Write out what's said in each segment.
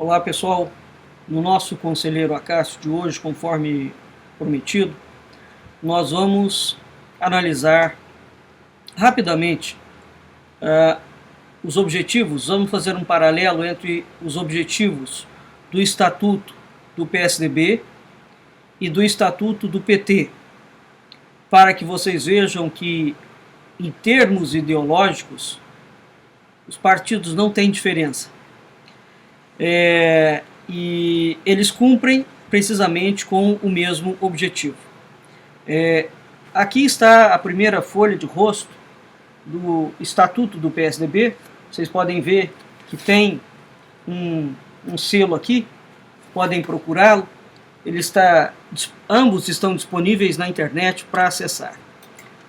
Olá pessoal, no nosso Conselheiro Acácio de hoje, conforme prometido, nós vamos analisar rapidamente os objetivos, vamos fazer um paralelo entre os objetivos do Estatuto do PSDB e do Estatuto do PT, para que vocês vejam que, em termos ideológicos, os partidos não têm diferença. E eles cumprem precisamente com o mesmo objetivo. Aqui está a primeira folha de rosto do Estatuto do PSDB. Vocês podem ver que tem um selo aqui, podem procurá-lo. Ambos estão disponíveis na internet para acessar.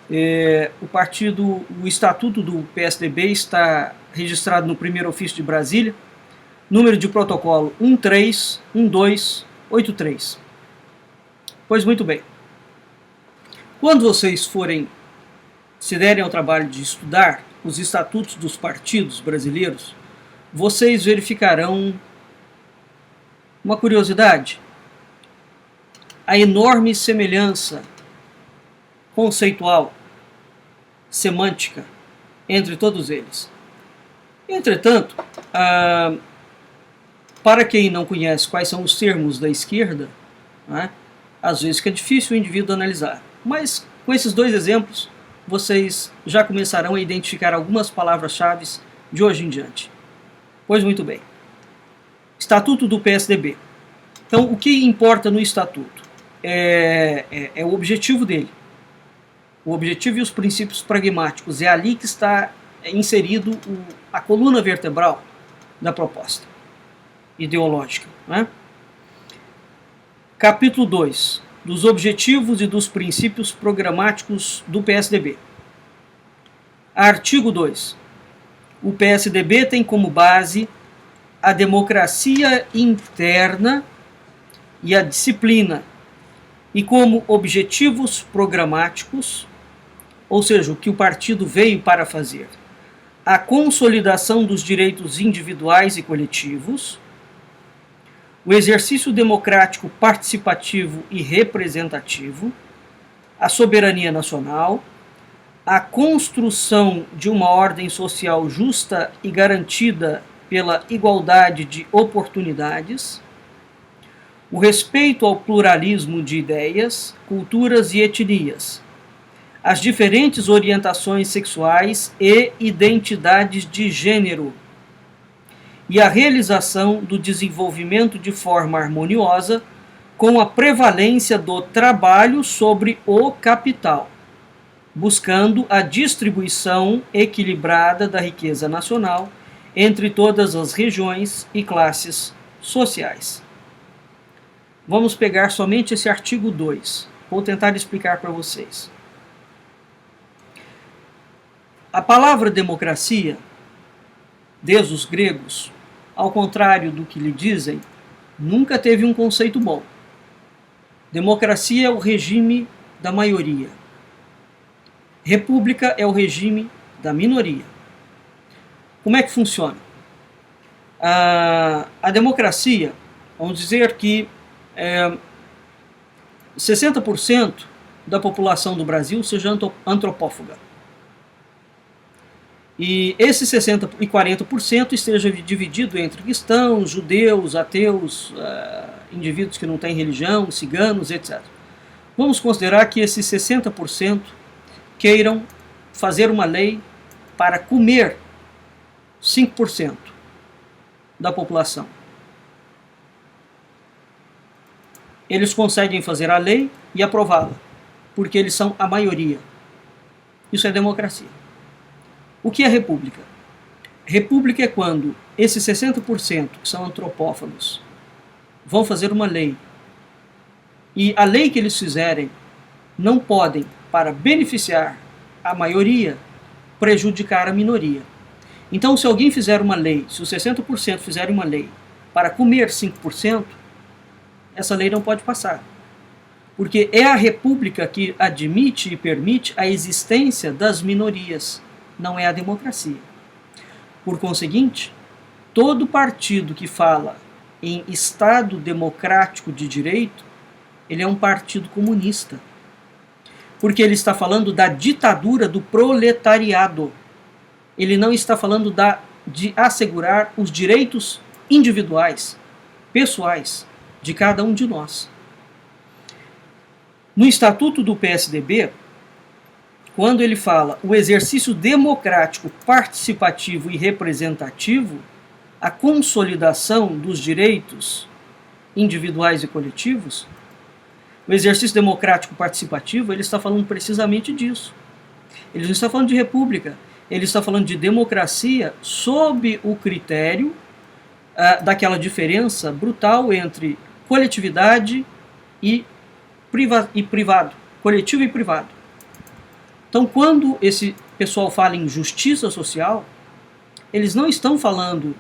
O Estatuto do PSDB está registrado no primeiro ofício de Brasília, número de protocolo 131283. Pois muito bem. Quando vocês se derem ao trabalho de estudar os estatutos dos partidos brasileiros, vocês verificarão uma curiosidade: a enorme semelhança conceitual, semântica, entre todos eles. Entretanto, para quem não conhece quais são os termos da esquerda, às vezes fica difícil o indivíduo analisar. Mas com esses dois exemplos, vocês já começarão a identificar algumas palavras-chave de hoje em diante. Pois muito bem. Estatuto do PSDB. Então, o que importa no Estatuto é o objetivo dele. O objetivo e os princípios pragmáticos. É ali que está inserido a coluna vertebral da proposta ideológica. Capítulo 2. Dos objetivos e dos princípios programáticos do PSDB. Artigo 2. O PSDB tem como base a democracia interna e a disciplina, e como objetivos programáticos, ou seja, o que o partido veio para fazer, a consolidação dos direitos individuais e coletivos, o exercício democrático participativo e representativo, a soberania nacional, a construção de uma ordem social justa e garantida pela igualdade de oportunidades, o respeito ao pluralismo de ideias, culturas e etnias, as diferentes orientações sexuais e identidades de gênero, e a realização do desenvolvimento de forma harmoniosa com a prevalência do trabalho sobre o capital, buscando a distribuição equilibrada da riqueza nacional entre todas as regiões e classes sociais. Vamos pegar somente esse artigo 2. Vou tentar explicar para vocês. A palavra democracia, desde os gregos, ao contrário do que lhe dizem, nunca teve um conceito bom. Democracia é o regime da maioria. República é o regime da minoria. Como é que funciona? A democracia, vamos dizer que 60% da população do Brasil seja antropófaga. E esses 60% e 40% esteja dividido entre cristãos, judeus, ateus, indivíduos que não têm religião, ciganos, etc. Vamos considerar que esses 60% queiram fazer uma lei para comer 5% da população. Eles conseguem fazer a lei e aprová-la, porque eles são a maioria. Isso é democracia. O que é república? República é quando esses 60% que são antropófagos vão fazer uma lei, e a lei que eles fizerem não podem, para beneficiar a maioria, prejudicar a minoria. Então, se alguém fizer uma lei, se os 60% fizerem uma lei para comer 5%, essa lei não pode passar. Porque é a república que admite e permite a existência das minorias, não é a democracia. Por conseguinte, todo partido que fala em Estado democrático de direito, ele é um partido comunista. Porque ele está falando da ditadura do proletariado. Ele não está falando de assegurar os direitos individuais, pessoais, de cada um de nós. No Estatuto do PSDB, quando ele fala o exercício democrático, participativo e representativo, a consolidação dos direitos individuais e coletivos, o exercício democrático participativo, ele está falando precisamente disso. Ele não está falando de república, ele está falando de democracia sob o critério daquela diferença brutal entre coletividade e privado, coletivo e privado. Então, quando esse pessoal fala em justiça social, eles não estão falando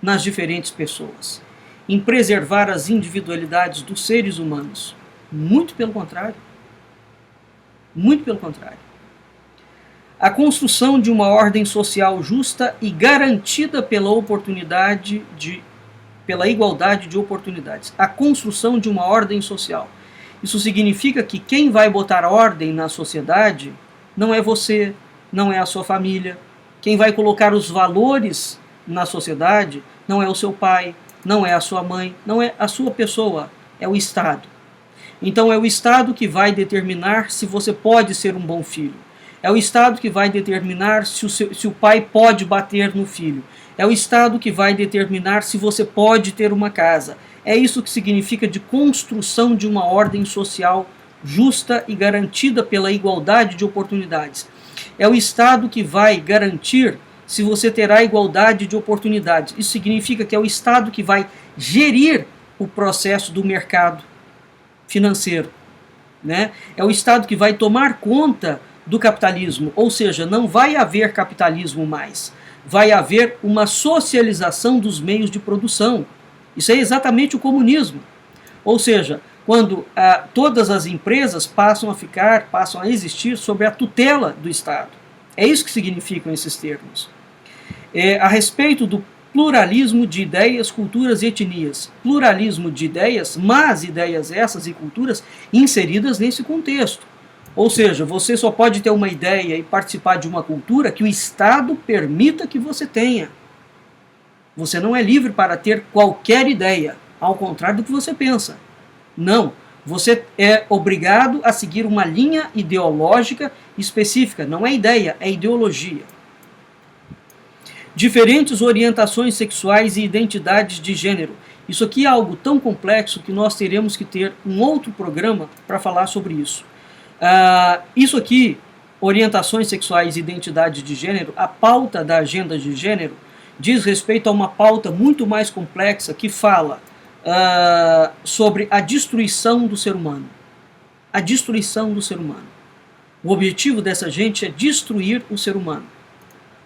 nas diferentes pessoas, em preservar as individualidades dos seres humanos. Muito pelo contrário. Muito pelo contrário. A construção de uma ordem social justa e garantida pela igualdade de oportunidades. A construção de uma ordem social. Isso significa que quem vai botar ordem na sociedade não é você, não é a sua família. Quem vai colocar os valores na sociedade não é o seu pai, não é a sua mãe, não é a sua pessoa, é o Estado. Então é o Estado que vai determinar se você pode ser um bom filho. É o Estado que vai determinar se o pai pode bater no filho. É o Estado que vai determinar se você pode ter uma casa. É isso que significa de construção de uma ordem social justa e garantida pela igualdade de oportunidades. É o Estado que vai garantir se você terá igualdade de oportunidades. Isso significa que é o Estado que vai gerir o processo do mercado financeiro, né? É o Estado que vai tomar conta do capitalismo, ou seja, não vai haver capitalismo mais, vai haver uma socialização dos meios de produção. Isso é exatamente o comunismo. Ou seja, quando todas as empresas passam a existir sob a tutela do Estado. É isso que significam esses termos. A respeito do pluralismo de ideias, culturas e etnias. Pluralismo de ideias, mas ideias essas e culturas inseridas nesse contexto. Ou seja, você só pode ter uma ideia e participar de uma cultura que o Estado permita que você tenha. Você não é livre para ter qualquer ideia, ao contrário do que você pensa. Não, você é obrigado a seguir uma linha ideológica específica. Não é ideia, é ideologia. Diferentes orientações sexuais e identidades de gênero. Isso aqui é algo tão complexo que nós teremos que ter um outro programa para falar sobre isso. Isso aqui, orientações sexuais e identidade de gênero, a pauta da agenda de gênero, diz respeito a uma pauta muito mais complexa que fala sobre a destruição do ser humano. A destruição do ser humano. O objetivo dessa gente é destruir o ser humano.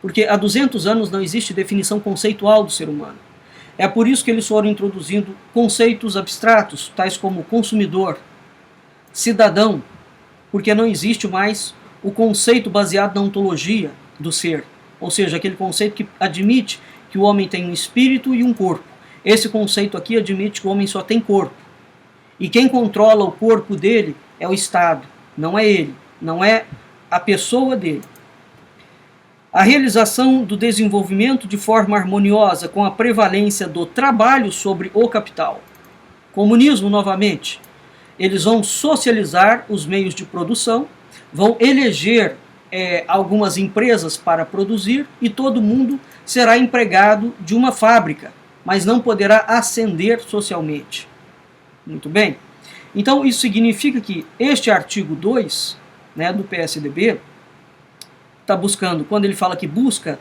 Porque há 200 anos não existe definição conceitual do ser humano. É por isso que eles foram introduzindo conceitos abstratos, tais como consumidor, cidadão, porque não existe mais o conceito baseado na ontologia do ser, ou seja, aquele conceito que admite que o homem tem um espírito e um corpo. Esse conceito aqui admite que o homem só tem corpo. E quem controla o corpo dele é o Estado, não é ele, não é a pessoa dele. A realização do desenvolvimento de forma harmoniosa com a prevalência do trabalho sobre o capital. Comunismo, novamente. Eles vão socializar os meios de produção, vão eleger algumas empresas para produzir e todo mundo será empregado de uma fábrica, mas não poderá ascender socialmente. Muito bem? Então isso significa que este artigo 2, né, do PSDB, está buscando, quando ele fala que busca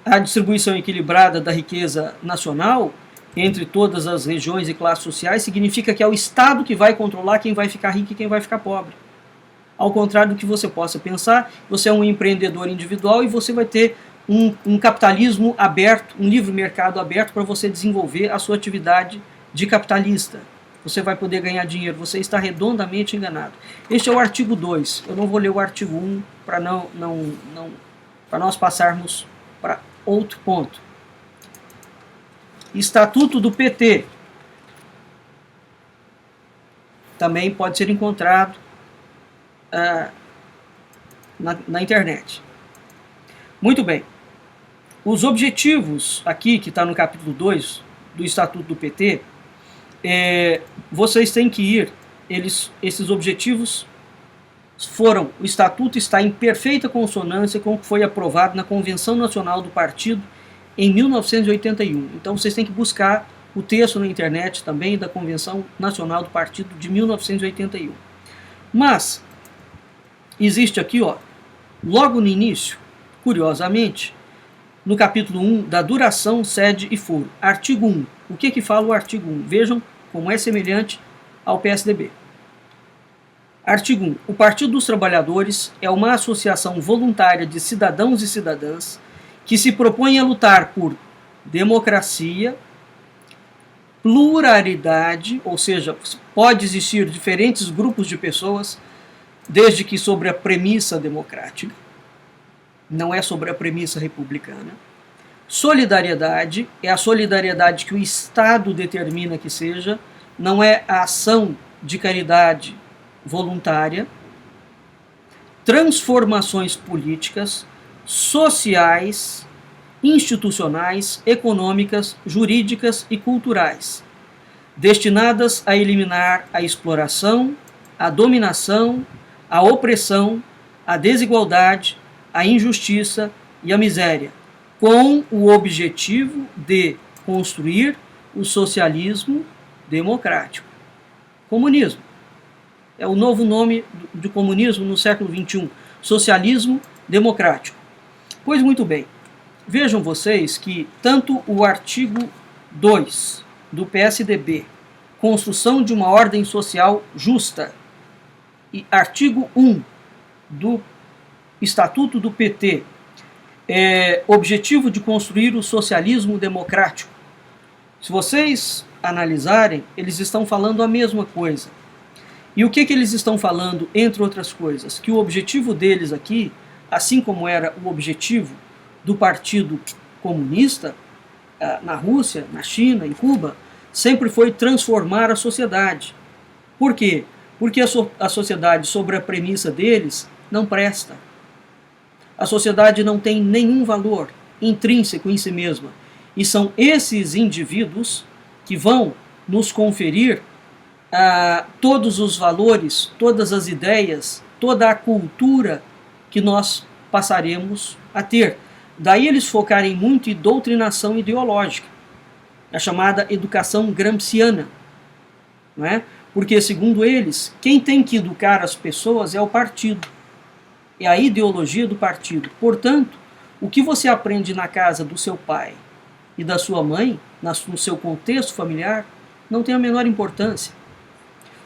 a distribuição equilibrada da riqueza nacional entre todas as regiões e classes sociais, significa que é o Estado que vai controlar quem vai ficar rico e quem vai ficar pobre. Ao contrário do que você possa pensar, você é um empreendedor individual e você vai ter um capitalismo aberto, um livre mercado aberto para você desenvolver a sua atividade de capitalista. Você vai poder ganhar dinheiro, você está redondamente enganado. Este é o artigo 2, eu não vou ler o artigo 1 para para nós passarmos para outro ponto. Estatuto do PT. também pode ser encontrado na internet. Muito bem. Os objetivos aqui, que está no capítulo 2 do Estatuto do PT, vocês têm que ir, esses objetivos o Estatuto está em perfeita consonância com o que foi aprovado na Convenção Nacional do Partido em 1981. Então vocês têm que buscar o texto na internet também da Convenção Nacional do Partido de 1981. Mas existe aqui, logo no início, curiosamente, no capítulo 1, da duração, sede e foro. Artigo 1. O que fala o artigo 1? Vejam como é semelhante ao PSDB. Artigo 1. O Partido dos Trabalhadores é uma associação voluntária de cidadãos e cidadãs que se propõe a lutar por democracia, pluralidade, ou seja, pode existir diferentes grupos de pessoas, desde que sobre a premissa democrática, não é sobre a premissa republicana. Solidariedade é a solidariedade que o Estado determina que seja, não é a ação de caridade voluntária. Transformações políticas, sociais, institucionais, econômicas, jurídicas e culturais, destinadas a eliminar a exploração, a dominação, a opressão, a desigualdade, a injustiça e a miséria, com o objetivo de construir o socialismo democrático. Comunismo. É o novo nome do comunismo no século XXI, socialismo democrático. Pois muito bem, vejam vocês que tanto o artigo 2 do PSDB, construção de uma ordem social justa, e artigo 1 do Estatuto do PT, objetivo de construir o socialismo democrático. Se vocês analisarem, eles estão falando a mesma coisa. E o que eles estão falando, entre outras coisas? Que o objetivo deles aqui, assim como era o objetivo do Partido Comunista na Rússia, na China, em Cuba, sempre foi transformar a sociedade. Por quê? Porque a sociedade, sobre a premissa deles, não presta. A sociedade não tem nenhum valor intrínseco em si mesma. E são esses indivíduos que vão nos conferir todos os valores, todas as ideias, toda a cultura que nós passaremos a ter. Daí eles focarem muito em doutrinação ideológica, a chamada educação gramsciana, não é? Porque, segundo eles, quem tem que educar as pessoas é o partido, é a ideologia do partido. Portanto, o que você aprende na casa do seu pai e da sua mãe, no seu contexto familiar, não tem a menor importância.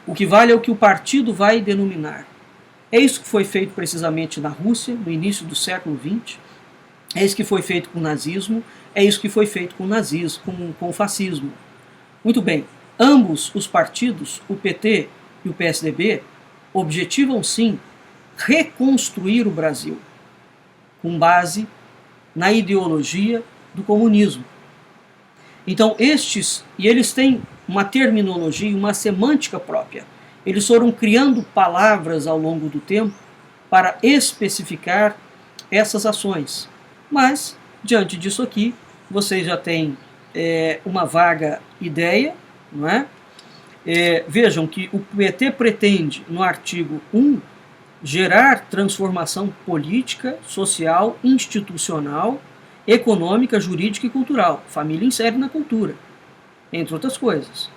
O que vale é o que o partido vai denominar. É isso que foi feito precisamente na Rússia, no início do século XX. É isso que foi feito com o nazismo. É isso que foi feito com o nazismo, com o fascismo. Muito bem, ambos os partidos, o PT e o PSDB, objetivam sim reconstruir o Brasil com base na ideologia do comunismo. Então eles têm uma terminologia e uma semântica própria. Eles foram criando palavras ao longo do tempo para especificar essas ações. Mas, diante disso aqui, vocês já têm uma vaga ideia, não é? Vejam que o PT pretende, no artigo 1, gerar transformação política, social, institucional, econômica, jurídica e cultural. Família insere na cultura, entre outras coisas,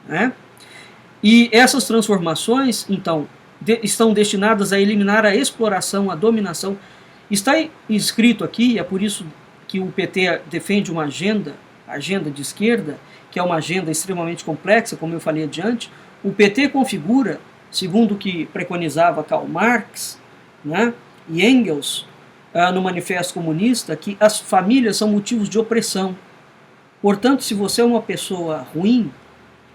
né? E essas transformações, então, estão destinadas a eliminar a exploração, a dominação. Está escrito aqui, é por isso que o PT defende uma agenda de esquerda, que é uma agenda extremamente complexa, como eu falei adiante. O PT configura, segundo o que preconizava Karl Marx, né, e Engels, no Manifesto Comunista, que as famílias são motivos de opressão. Portanto, se você é uma pessoa ruim,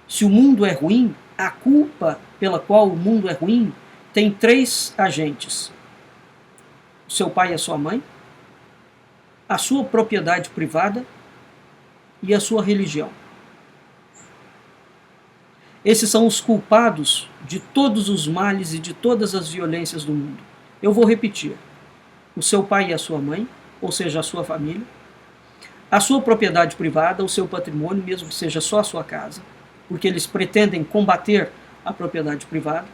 se o mundo é ruim, a culpa pela qual o mundo é ruim tem 3 agentes: o seu pai e a sua mãe, a sua propriedade privada e a sua religião. Esses são os culpados de todos os males e de todas as violências do mundo. Eu vou repetir. O seu pai e a sua mãe, ou seja, a sua família, a sua propriedade privada, o seu patrimônio, mesmo que seja só a sua casa, porque eles pretendem combater a propriedade privada,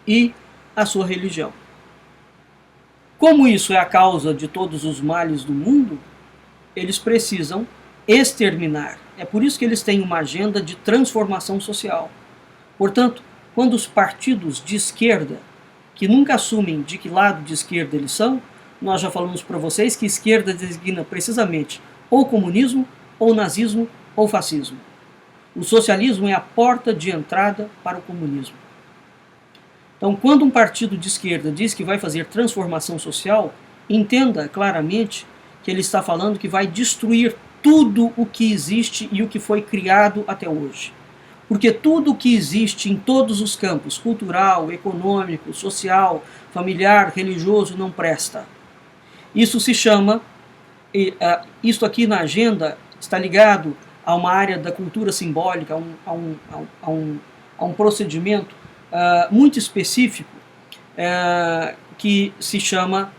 e a sua religião. Como isso é a causa de todos os males do mundo, eles precisam exterminar. É por isso que eles têm uma agenda de transformação social. Portanto, quando os partidos de esquerda, que nunca assumem de que lado de esquerda eles são, nós já falamos para vocês que esquerda designa precisamente ou comunismo, ou nazismo, ou fascismo. O socialismo é a porta de entrada para o comunismo. Então, quando um partido de esquerda diz que vai fazer transformação social, entenda claramente que ele está falando que vai destruir tudo o que existe e o que foi criado até hoje. Porque tudo o que existe em todos os campos, cultural, econômico, social, familiar, religioso, não presta. Isso se chama, isto aqui na agenda está ligado a uma área da cultura simbólica, a um procedimento muito específico que se chama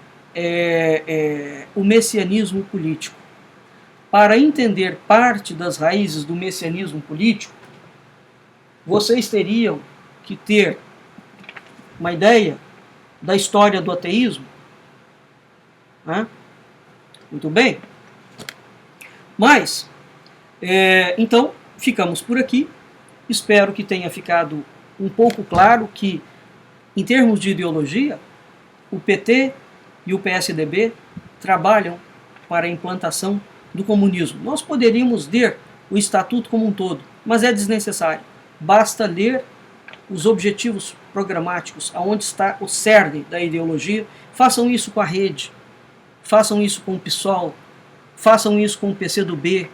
o messianismo político. Para entender parte das raízes do messianismo político, vocês teriam que ter uma ideia da história do ateísmo. Muito bem. Mas, então, ficamos por aqui. Espero que tenha ficado um pouco claro que, em termos de ideologia, o PT e o PSDB trabalham para a implantação do comunismo. Nós poderíamos ler o estatuto como um todo, mas é desnecessário. Basta ler os objetivos programáticos, aonde está o cerne da ideologia. Façam isso com a Rede, façam isso com o PSOL, façam isso com o PCdoB,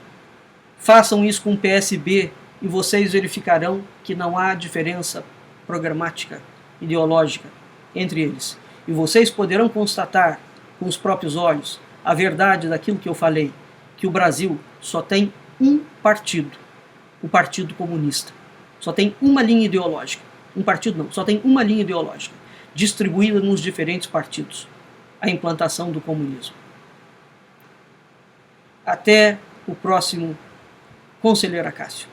façam isso com o PSB, e vocês verificarão que não há diferença programática, ideológica entre eles. E vocês poderão constatar com os próprios olhos a verdade daquilo que eu falei, que o Brasil só tem um partido, o Partido Comunista. Só tem uma linha ideológica. Um partido não, só tem uma linha ideológica, distribuída nos diferentes partidos. A implantação do comunismo. Até o próximo Conselheiro Acácio.